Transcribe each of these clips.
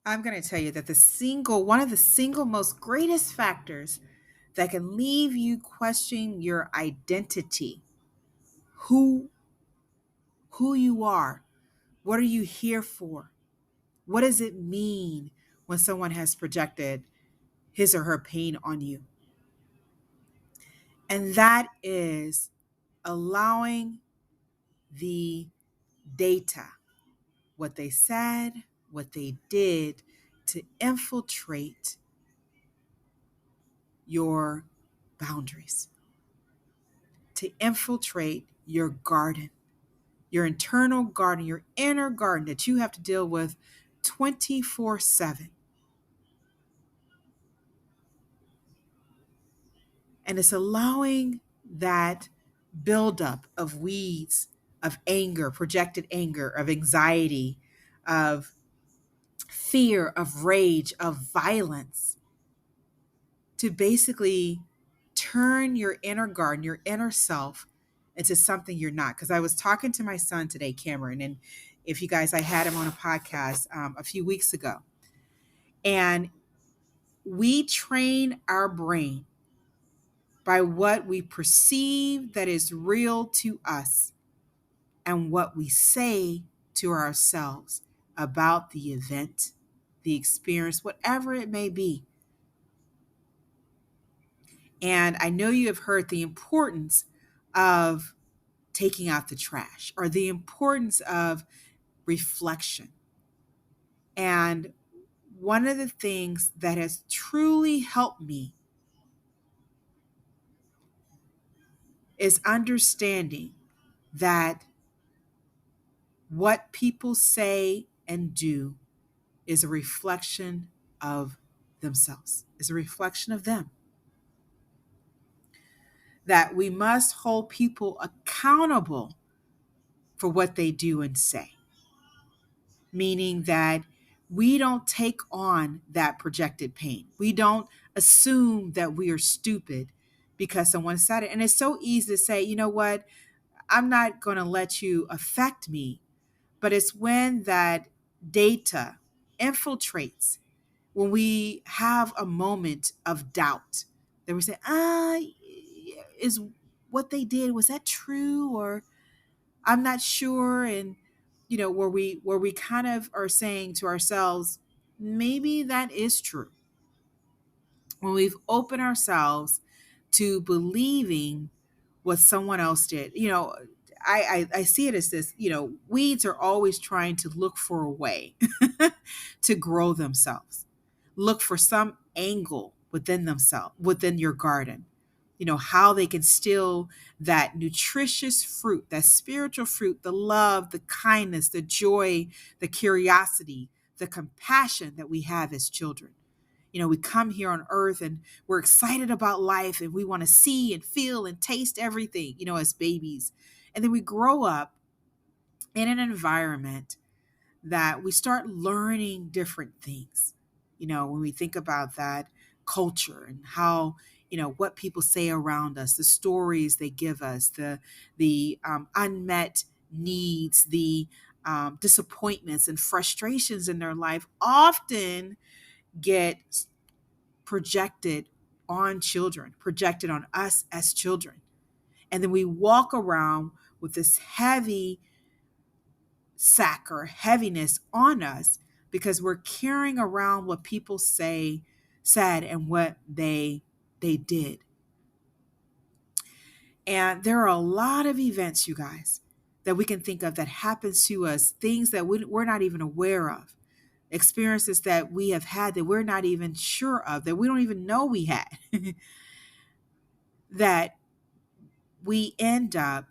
I'm going to tell you that one of the single most greatest factors that can leave you questioning your identity, who who you are, what are you here for? What does it mean when someone has projected his or her pain on you? And that is allowing the data, what they said, what they did, to infiltrate your boundaries, to infiltrate your garden, your internal garden, your inner garden that you have to deal with 24/7. And it's allowing that buildup of weeds, of anger, projected anger, of anxiety, of fear, of rage, of violence, to basically turn your inner garden, your inner self, into something you're not. Because I was talking to my son today, Cameron, and if you guys, I had him on a podcast a few weeks ago. And we train our brain by what we perceive that is real to us and what we say to ourselves about the event, the experience, whatever it may be. And I know you have heard the importance of taking out the trash or the importance of reflection. And one of the things that has truly helped me is understanding that what people say and do is a reflection of themselves, is a reflection of them. That we must hold people accountable for what they do and say, meaning that we don't take on that projected pain. We don't assume that we are stupid because someone said it. And it's so easy to say, you know what, I'm not going to let you affect me. But it's when that data infiltrates, when we have a moment of doubt, that we say, is what they did, was that true? Or I'm not sure. And, where we kind of are saying to ourselves, maybe that is true. When we've opened ourselves to believing what someone else did. I see it as this, weeds are always trying to look for a way to grow themselves, look for some angle within themselves, within your garden, how they can steal that nutritious fruit, that spiritual fruit, the love, the kindness, the joy, the curiosity, the compassion that we have as children. We come here on earth and we're excited about life and we want to see and feel and taste everything, as babies. And then we grow up in an environment that we start learning different things. When we think about that culture and how, what people say around us, the stories they give us, the unmet needs, the disappointments and frustrations in their life often get projected on children, projected on us as children. And then we walk around with this heavy sack or heaviness on us because we're carrying around what people said, and what they did. And there are a lot of events, you guys, that we can think of that happens to us, things that we're not even aware of, experiences that we have had that we're not even sure of, that we don't even know we had, that we end up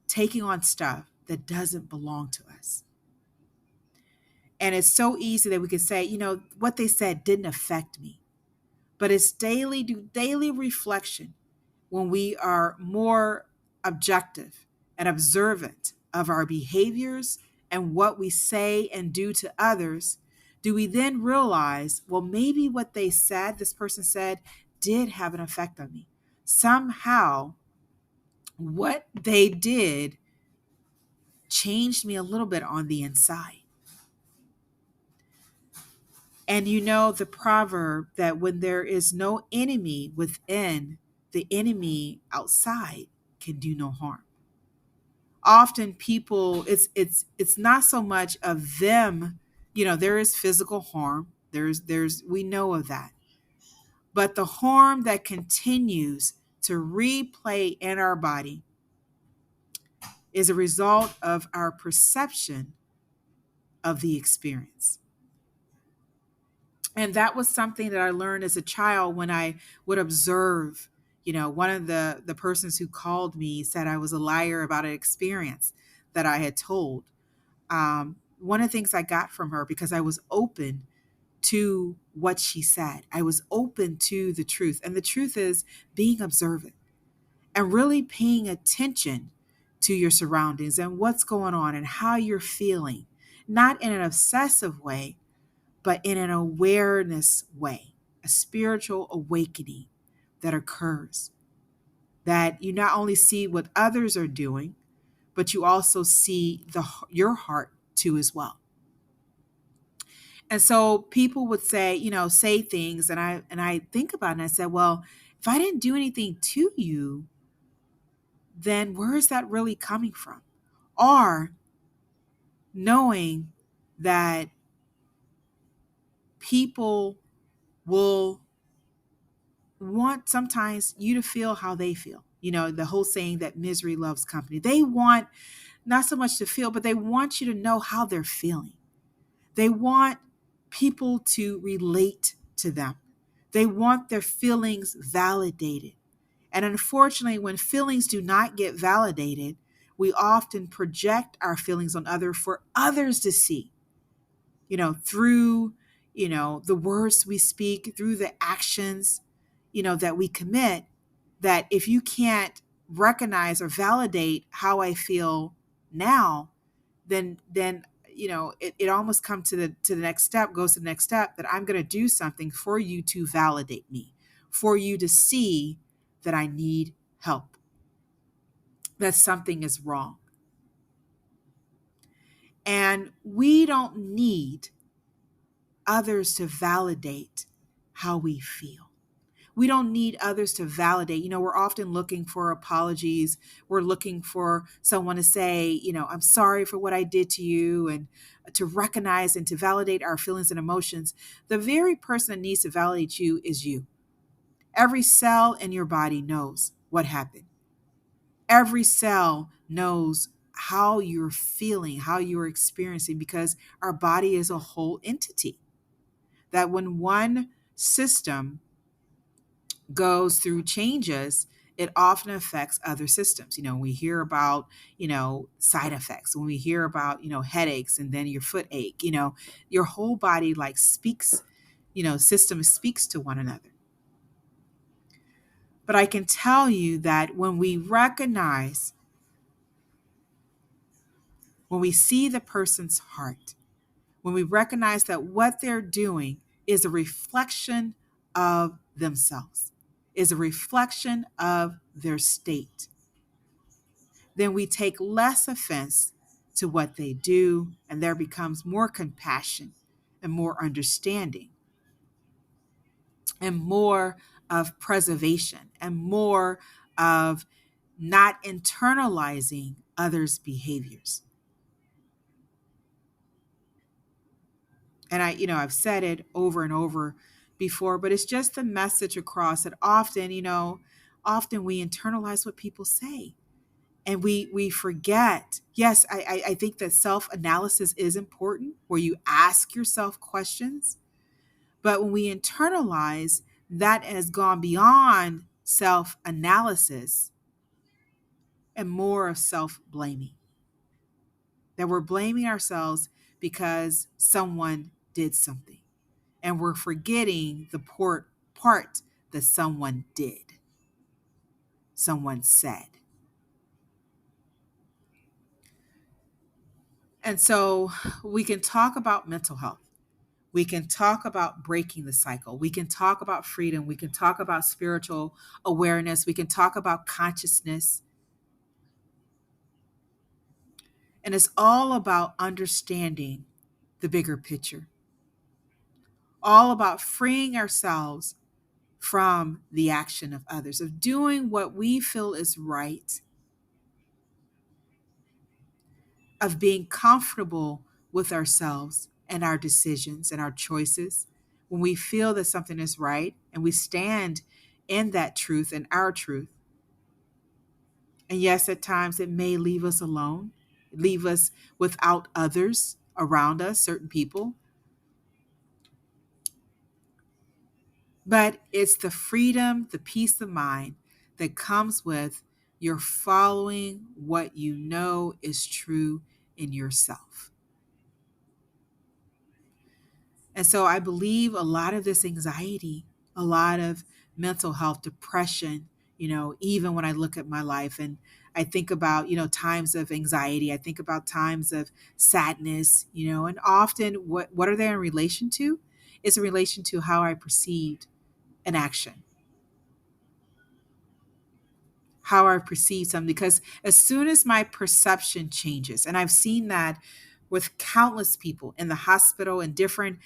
taking on stuff that doesn't belong to us. And it's so easy that we can say, what they said didn't affect me. But it's daily reflection when we are more objective and observant of our behaviors and what we say and do to others. Do we then realize, well, maybe what they said, this person said, did have an effect on me? Somehow, what they did changed me a little bit on the inside. And you know the proverb that when there is no enemy within, the enemy outside can do no harm. Often people, it's not so much of them, there is physical harm. There's we know of that. But the harm that continues to replay in our body is a result of our perception of the experience. And that was something that I learned as a child when I would observe. One of the persons who called me said I was a liar about an experience that I had told. One of the things I got from her, because I was open to what she said, I was open to the truth. And the truth is being observant and really paying attention to your surroundings and what's going on and how you're feeling, not in an obsessive way, but in an awareness way, a spiritual awakening that occurs. That you not only see what others are doing, but you also see your heart too as well. And so people would say, say things, and I think about it and I said, well, if I didn't do anything to you, then where is that really coming from? Or knowing that people will want sometimes you to feel how they feel. The whole saying that misery loves company. They want not so much to feel, but they want you to know how they're feeling. They want people to relate to them. They want their feelings validated. And unfortunately, when feelings do not get validated, we often project our feelings on others for others to see, through, the words we speak, through the actions, that we commit, that if you can't recognize or validate how I feel now, then it almost comes to the next step, goes to the next step, that I'm going to do something for you to validate me, for you to see that I need help, that something is wrong. And we don't need others to validate how we feel. We don't need others to validate. We're often looking for apologies. We're looking for someone to say, I'm sorry for what I did to you, and to recognize and to validate our feelings and emotions. The very person that needs to validate you is you. Every cell in your body knows what happened. Every cell knows how you're feeling, how you're experiencing, because our body is a whole entity. That when one system goes through changes, it often affects other systems. We hear about, side effects. When we hear about, headaches and then your foot ache, your whole body like speaks, system speaks to one another. But I can tell you that when we recognize, when we see the person's heart, when we recognize that what they're doing is a reflection of themselves, is a reflection of their state, then we take less offense to what they do, and there becomes more compassion and more understanding and more of preservation and more of not internalizing others' behaviors. And I've said it over and over before, but it's just the message across that often we internalize what people say. And we forget. Yes, I think that self-analysis is important, where you ask yourself questions. But when we internalize, that has gone beyond self-analysis and more of self-blaming. That we're blaming ourselves because someone did something. And we're forgetting the part that someone did, someone said. And so we can talk about mental health. We can talk about breaking the cycle. We can talk about freedom. We can talk about spiritual awareness. We can talk about consciousness. And it's all about understanding the bigger picture. all about freeing ourselves from the action of others, of doing what we feel is right, of being comfortable with ourselves and our decisions and our choices. When we feel that something is right and we stand in that truth and our truth. And yes, at times it may leave us alone, leave us without others around us, certain people. But it's the freedom, the peace of mind that comes with you're following what you know is true in yourself. And so I believe a lot of this anxiety, a lot of mental health, depression, even when I look at my life and I think about, times of anxiety, I think about times of sadness, and often what are they in relation to? It's in relation to how I perceived an action, how I perceive something. Because as soon as my perception changes, and I've seen that with countless people in the hospital in different,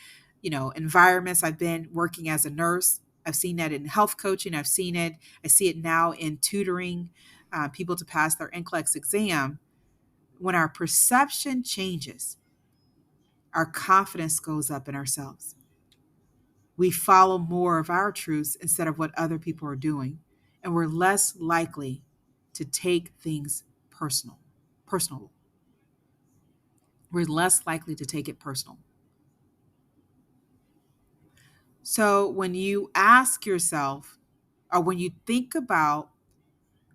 environments. I've been working as a nurse. I've seen that in health coaching. I see it now in tutoring people to pass their NCLEX exam. When our perception changes, our confidence goes up in ourselves. We follow more of our truths instead of what other people are doing, and we're less likely to take things personal. We're less likely to take it personal. So when you ask yourself, or when you think about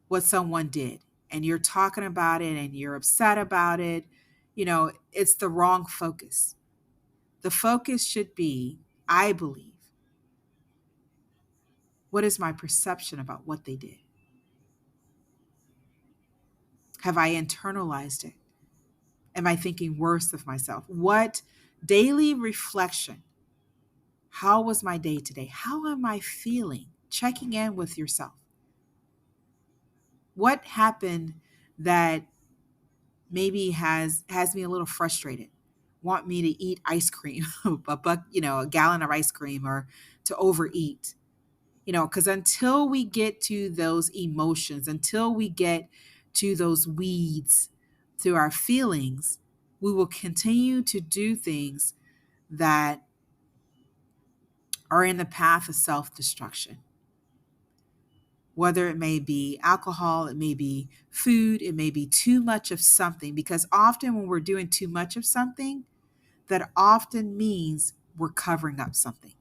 what someone did and you're talking about it and you're upset about it, it's the wrong focus. The focus should be, I believe, what is my perception about what they did? Have I internalized it? Am I thinking worse of myself? What daily reflection? How was my day today? How am I feeling? Checking in with yourself. What happened that maybe has me a little frustrated? Want me to eat ice cream, a gallon of ice cream, or to overeat? Because until we get to those emotions, until we get to those weeds through our feelings, we will continue to do things that are in the path of self-destruction. Whether it may be alcohol, it may be food, it may be too much of something, because often when we're doing too much of something, that often means we're covering up something.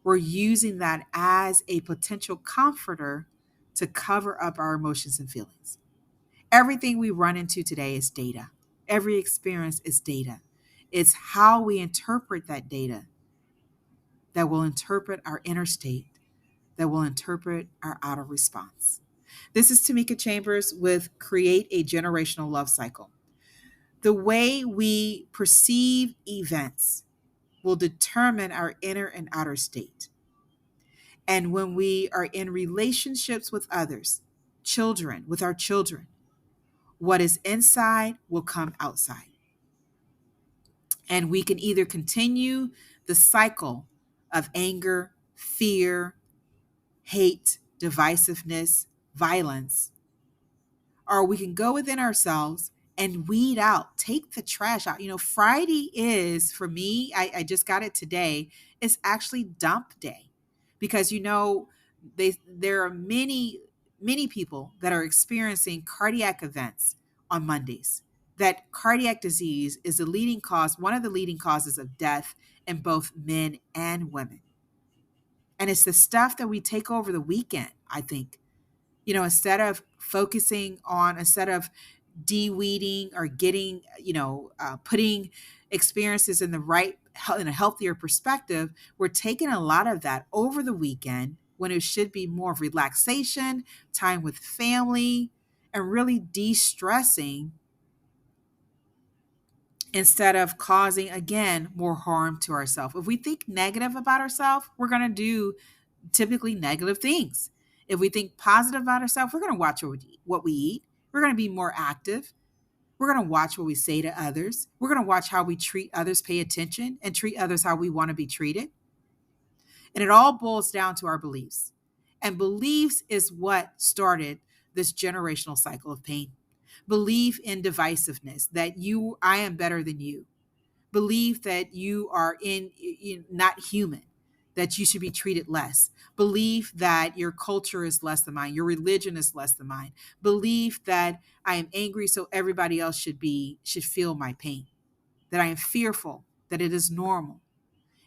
We're using that as a potential comforter to cover up our emotions and feelings. Everything we run into today is data. Every experience is data. It's how we interpret that data that will interpret our inner state, that will interpret our outer response. This is Tamika Chambers with Create a Generational Love Cycle. The way we perceive events will determine our inner and outer state. And when we are in relationships with others, with our children, what is inside will come outside. And we can either continue the cycle of anger, fear, hate, divisiveness, violence, or we can go within ourselves and weed out, take the trash out. Friday is, for me, I just got it today, it's actually dump day. Because there are many people that are experiencing cardiac events on Mondays. That cardiac disease is one of the leading causes of death in both men and women. And it's the stuff that we take over the weekend, I think. Instead of de-weeding or getting, putting experiences in a healthier perspective, we're taking a lot of that over the weekend when it should be more of relaxation, time with family, and really de-stressing instead of causing, again, more harm to ourselves. If we think negative about ourselves, we're going to do typically negative things. If we think positive about ourselves, we're going to watch what we eat. We're going to be more active. We're going to watch what we say to others. We're going to watch how we treat others, pay attention, and treat others how we want to be treated. And it all boils down to our beliefs. And beliefs is what started this generational cycle of pain. Belief in divisiveness, that I am better than you. Belief that you are not human, that you should be treated less. Belief that your culture is less than mine, your religion is less than mine. Belief that I am angry, so everybody else should feel my pain. That I am fearful, that it is normal.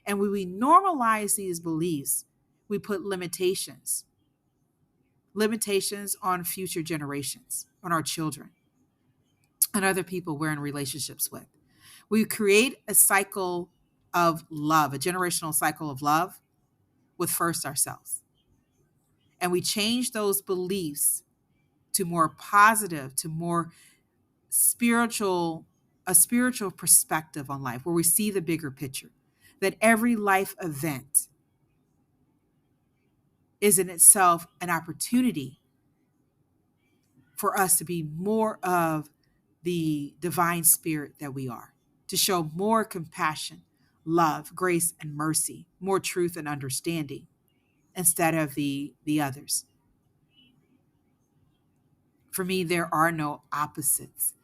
And when we normalize these beliefs, we put limitations on future generations, on our children, and other people we're in relationships with. We create a cycle of love, a generational cycle of love with first ourselves. And we change those beliefs to more positive, to more spiritual, a spiritual perspective on life where we see the bigger picture, that every life event is in itself an opportunity for us to be more of the divine spirit that we are, to show more compassion, love, grace, and mercy, more truth and understanding instead of the others. For me, there are no opposites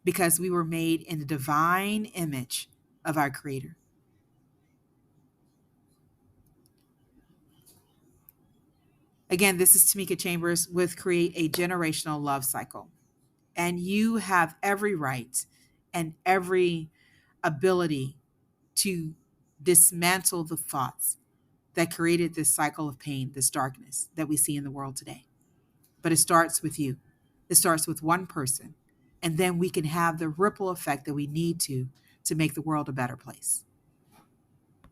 because we were made in the divine image of our Creator. Again, this is Tamika Chambers with Create a Generational Love Cycle. And you have every right and every ability to dismantle the thoughts that created this cycle of pain, this darkness that we see in the world today. But it starts with you. It starts with one person. And then we can have the ripple effect that we need to make the world a better place.